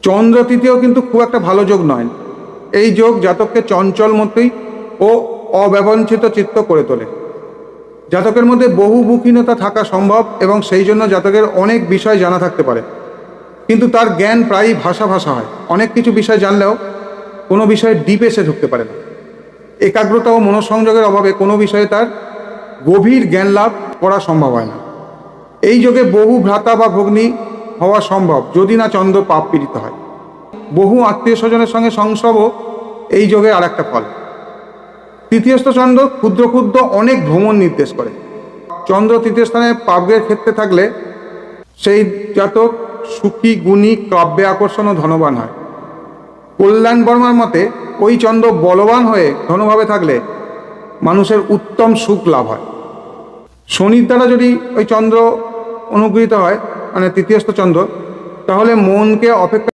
চন্দ্র তৃতীয় কিন্তু খুব একটা ভালো যোগ নয়। এই যোগ জাতককে চঞ্চলমতি ও অব্যবঞ্চিত চিত্ত করে তোলে। জাতকের মধ্যে বহুমুখীনতা থাকা সম্ভব এবং সেই জন্য জাতকের অনেক বিষয় জানা থাকতে পারে, কিন্তু তার জ্ঞান প্রায়ই ভাষা ভাষা হয়। অনেক কিছু বিষয় জানলেও কোনো বিষয়ে ডিপে সে ঢুকতে পারে না। একাগ্রতা ও মনোসংযোগের অভাবে কোনো বিষয়ে তার গভীর জ্ঞান লাভ করা সম্ভব হয় না। এই যোগে বহু ভ্রাতা বা ভগ্নী হওয়া সম্ভব যদি না চন্দ্র পাপ পীড়িত হয়। বহু আত্মীয় স্বজনের সঙ্গে সংসর্গও এই যোগে আর একটা ফল। তৃতীয়স্থ চন্দ্র ক্ষুদ্র ক্ষুদ্র অনেক ভ্রমণ নির্দেশ করে। চন্দ্র তৃতীয় স্থানে পাপের ক্ষেত্রে থাকলে সেই জাতক সুখী, গুণী, কাব্যে আকর্ষণ ও ধনবান হয়। কল্যাণ বর্মার মতে ওই চন্দ্র বলবান হয়ে ধনভাবে থাকলে মানুষের উত্তম সুখ লাভ হয়। শনির দ্বারা যদি ওই চন্দ্র অনুগৃহীত হয়, মানে তৃতীয়স্থ চন্দ্র, তাহলে মনকে অপেক্ষা